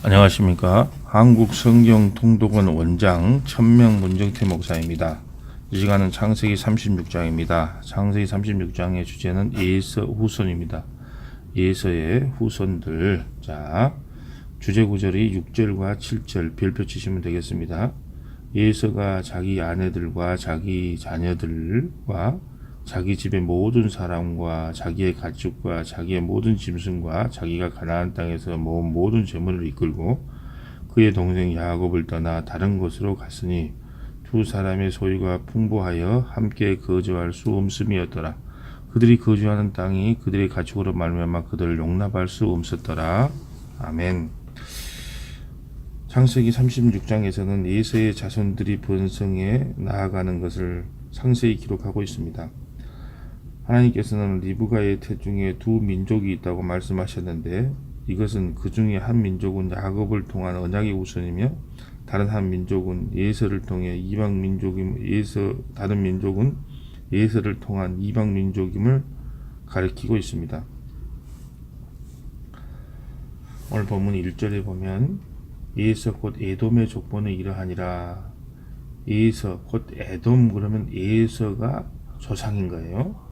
안녕하십니까. 한국성경통독원 원장 천명 문정태 목사입니다. 이 시간은 창세기 36장입니다. 창세기 36장의 주제는 에서 후손입니다. 에서의 후손들. 자, 주제 구절이 6절과 7절 별표 치시면 되겠습니다. 에서가 자기 아내들과 자기 자녀들과 자기 집의 모든 사람과 자기의 가축과 자기의 모든 짐승과 자기가 가나안 땅에서 모은 모든 재물을 이끌고 그의 동생 야곱을 떠나 다른 곳으로 갔으니 두 사람의 소유가 풍부하여 함께 거주할 수 없음이었더라. 그들이 거주하는 땅이 그들의 가축으로 말미암아 그들을 용납할 수 없었더라. 아멘. 창세기 36장에서는 에서의 자손들이 번성해 나아가는 것을 상세히 기록하고 있습니다. 하나님께서는 리브가의 태중에 두 민족이 있다고 말씀하셨는데 이것은 그 중에 한 민족은 야곱을 통한 언약의 후손이며 다른 한 민족은 에서를 통해 이방 민족임 다른 민족은 에서를 통한 이방 민족임을 가리키고 있습니다. 오늘 본문 1절에 보면 에서 곧 에돔의 족보는 이러하니라. 에서 곧 에돔 그러면 에서가 조상인 거예요.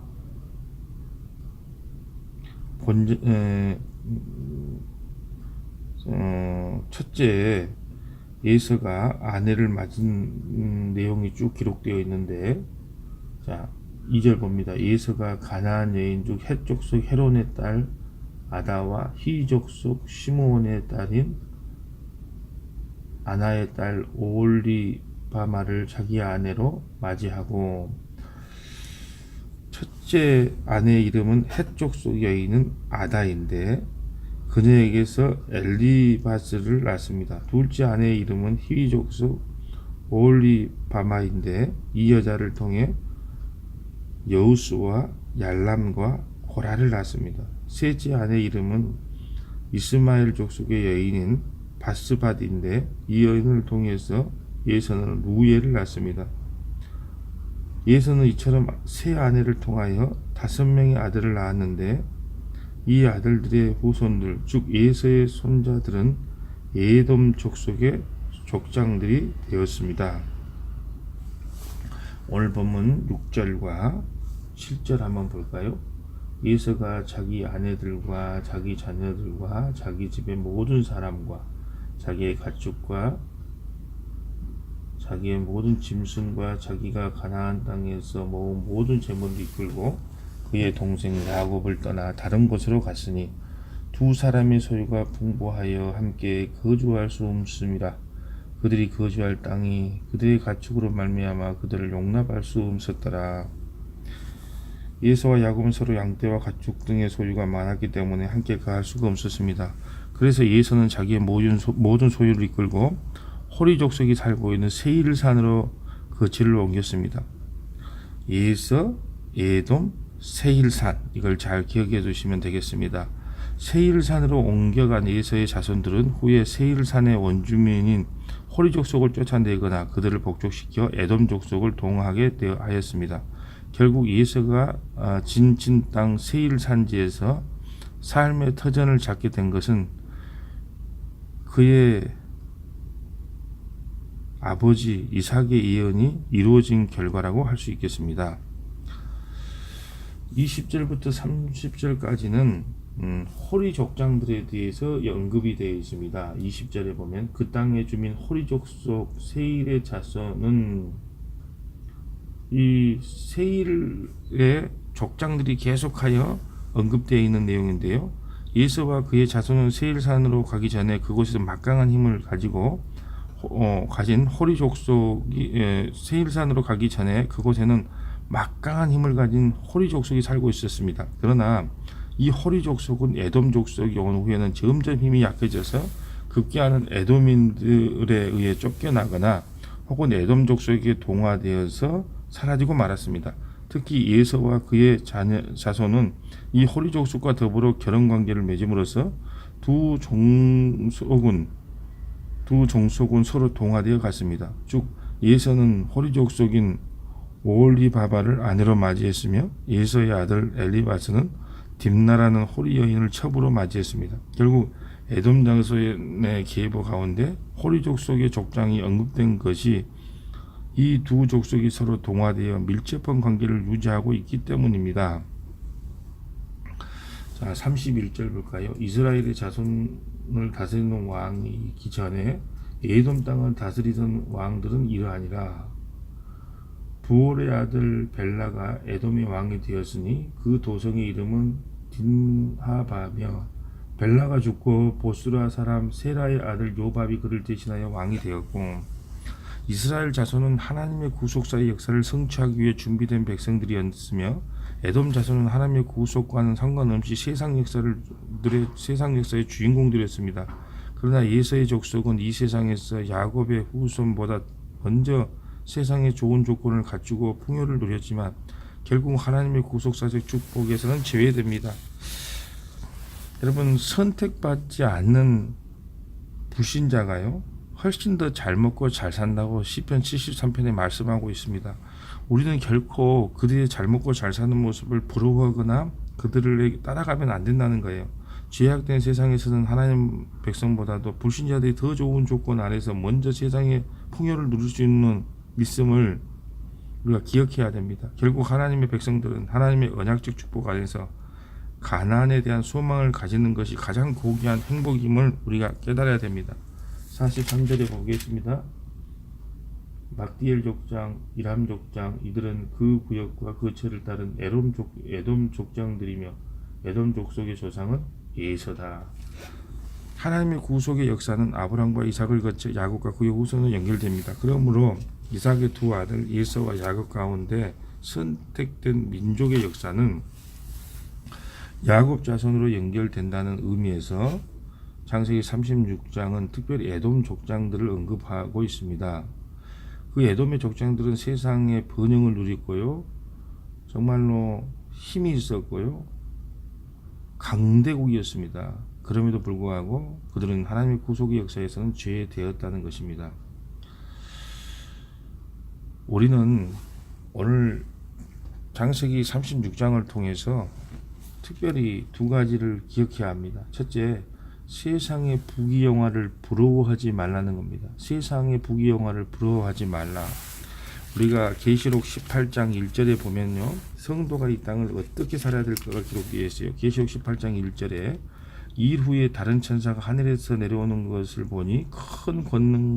첫째 에서가 아내를 맞은 내용이 쭉 기록되어 있는데, 자 2절 봅니다. 에서가 가나안 여인족 헷 족속 헤론의 딸 아다와 히 족속 시므온의 딸인 아나의 딸 오홀리바마를 자기 아내로 맞이하고, 첫째 아내의 이름은 헷 족속 여인은 아다인데 그녀에게서 엘리바스를 낳습니다. 둘째 아내의 이름은 히위 족속 오홀리바마인데 이 여자를 통해 여우스와 얄람과 고라를 낳습니다. 셋째 아내의 이름은 이스마엘 족속의 여인인 바스바드인데 이 여인을 통해서 에서는 루엘을 낳습니다. 에서는 이처럼 세 아내를 통하여 5명의 아들을 낳았는데 이 아들들의 후손들 즉 에서의 손자들은 에돔 족속의 족장들이 되었습니다. 오늘 본문 6절과 7절 한번 볼까요? 에서가 자기 아내들과 자기 자녀들과 자기 집의 모든 사람과 자기의 가축과 자기의 모든 짐승과 자기가 가나안 땅에서 모은 모든 재물을 이끌고 그의 동생 야곱을 떠나 다른 곳으로 갔으니 두 사람의 소유가 풍부하여 함께 거주할 수 없음이라. 그들이 거주할 땅이 그들의 가축으로 말미암아 그들을 용납할 수 없었더라. 에서와 야곱은 서로 양떼와 가축 등의 소유가 많았기 때문에 함께 거할 수가 없었습니다. 그래서 에서는 자기의 모든 소유를 이끌고 호리 족속이 살고 있는 세일산으로 거처를 옮겼습니다. 에서, 에돔, 세일산, 이걸 잘 기억해 두시면 되겠습니다. 세일산으로 옮겨간 에서의 자손들은 후에 세일산의 원주민인 호리 족속을 쫓아내거나 그들을 복족시켜 에돔 족속을 동하게 하였습니다. 결국 에서가 진진 땅 세일산지에서 삶의 터전을 잡게 된 것은 그의 아버지 이삭의 예언이 이루어진 결과라고 할 수 있겠습니다. 20절부터 30절까지는 호리 족장들에 대해서 언급이 되어 있습니다. 20절에 보면 그 땅의 주민 호리 족속 세일의 자손은, 이 세일의 족장들이 계속하여 언급되어 있는 내용인데요. 에서와 그의 자손은 세일산으로 가기 전에 그곳에서 막강한 힘을 가진 호리 족속이 세일산으로 가기 전에 그곳에는 막강한 힘을 가진 호리 족속이 살고 있었습니다. 그러나 이 호리 족속은 에돔 족속이 온 후에는 점점 힘이 약해져서 급기야는 에돔인들에 의해 쫓겨나거나 혹은 에돔 족속에게 동화되어서 사라지고 말았습니다. 특히 에서와 그의 자손은 이 호리 족속과 더불어 결혼관계를 맺음으로써 두 종속은 서로 동화되어 갔습니다. 즉 에서는 호리 족속인 오홀리바마를 아내로 맞이했으며 에서의 아들 엘리바스는 딥나라는 호리 여인을 첩으로 맞이했습니다. 결국 에돔 장소의 계보 가운데 호리 족속의 족장이 언급된 것이 이 두 족속이 서로 동화되어 밀접한 관계를 유지하고 있기 때문입니다. 자, 31절 볼까요? 이스라엘의 자손을 다스리는 왕이 있기 전에 에돔 땅을 다스리던 왕들은 이러하니라. 부올의 아들 벨라가 에돔의 왕이 되었으니 그 도성의 이름은 딘하바며, 벨라가 죽고 보스라 사람 세라의 아들 요밥이 그를 대신하여 왕이 되었고, 이스라엘 자손은 하나님의 구속사의 역사를 성취하기 위해 준비된 백성들이었으며, 에돔 자손은 하나님의 구속과는 상관없이 세상 역사의 주인공들이었습니다. 그러나 에서의 족속은 이 세상에서 야곱의 후손보다 먼저 세상의 좋은 조건을 갖추고 풍요를 누렸지만 결국 하나님의 구속사적 축복에서는 제외됩니다. 여러분, 선택받지 않는 불신자가요 훨씬 더 잘 먹고 잘 산다고 시편 73편에 말씀하고 있습니다. 우리는 결코 그들의 잘 먹고 잘 사는 모습을 부러워하거나 그들을 따라가면 안 된다는 거예요. 죄악된 세상에서는 하나님 백성보다도 불신자들이 더 좋은 조건 아래서 먼저 세상의 풍요를 누릴 수 있는 믿음을 우리가 기억해야 됩니다. 결국 하나님의 백성들은 하나님의 언약적 축복 안에서 가나안에 대한 소망을 가지는 것이 가장 고귀한 행복임을 우리가 깨달아야 됩니다. 43절에 보겠습니다. 막디엘 족장, 이람 족장, 이들은 그 구역과 그 처를 따른 에돔 족장들이며 에돔 족속의 조상은 에서다. 하나님의 구속의 역사는 아브람과 이삭을 거쳐 야곱과 그의 후손으로 연결됩니다. 그러므로 이삭의 두 아들 에서와 야곱 가운데 선택된 민족의 역사는 야곱 자손으로 연결된다는 의미에서 창세기 36장은 특별히 에돔 족장들을 언급하고 있습니다. 그 에돔의 족장들은 세상의 번영을 누렸고요, 정말로 힘이 있었고요, 강대국이었습니다. 그럼에도 불구하고 그들은 하나님의 구속의 역사에서는 제외되었다는 것입니다. 우리는 오늘 창세기 36장을 통해서 특별히 두 가지를 기억해야 합니다. 첫째, 세상의 부귀영화를 부러워하지 말라는 겁니다. 세상의 부귀영화를 부러워하지 말라. 우리가 계시록 18장 1절에 보면요, 성도가 이 땅을 어떻게 살아야 될까가 기록되어 있어요. 계시록 18장 1절에 일 후에 다른 천사가 하늘에서 내려오는 것을 보니 큰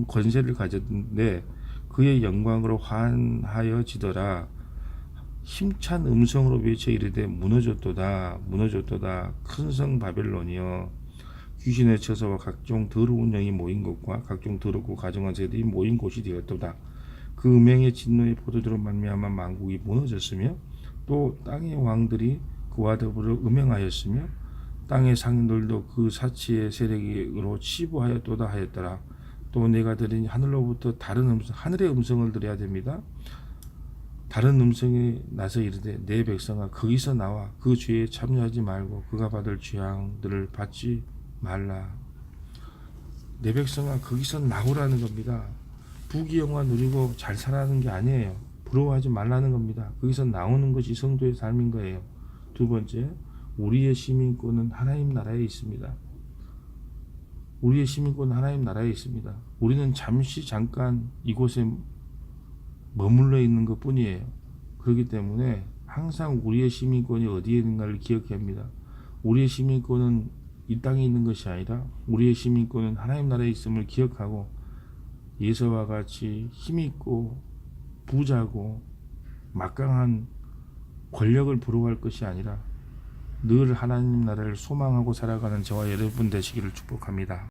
권세를 가졌는데 그의 영광으로 환하여지더라. 힘찬 음성으로 외쳐 이르되 무너졌도다 무너졌도다 큰 성 바벨론이여, 귀신의 처소와 각종 더러운 영이 모인 곳과 각종 더럽고 가증한 새들이 모인 곳이 되었도다. 그 음행의 진노의 포도주로 말미암아 만국이 무너졌으며 또 땅의 왕들이 그와 더불어 음행하였으며 땅의 상인들도 그 사치의 세력으로 치부하였도다 하였더라. 또 내가 들으니 하늘로부터 다른 음성, 하늘의 음성을 들어야 됩니다. 다른 음성이 나서 이르되 내 백성아 거기서 나와 그 죄에 참여하지 말고 그가 받을 죄악들을 받지 말라. 내 백성아 거기서 나오라는 겁니다. 부귀영화 누리고 잘 살아가는 게 아니에요. 부러워하지 말라는 겁니다. 거기서 나오는 것이 성도의 삶인 거예요. 두 번째, 우리의 시민권은 하나님 나라에 있습니다. 우리의 시민권은 하나님 나라에 있습니다. 우리는 잠깐 이곳에 머물러 있는 것 뿐이에요. 그렇기 때문에 항상 우리의 시민권이 어디에 있는가를 기억해야 합니다. 우리의 시민권은 이 땅에 있는 것이 아니라 우리의 시민권은 하나님 나라에 있음을 기억하고 예서와 같이 힘있고 부자고 막강한 권력을 부러워할 것이 아니라 늘 하나님 나라를 소망하고 살아가는 저와 여러분 되시기를 축복합니다.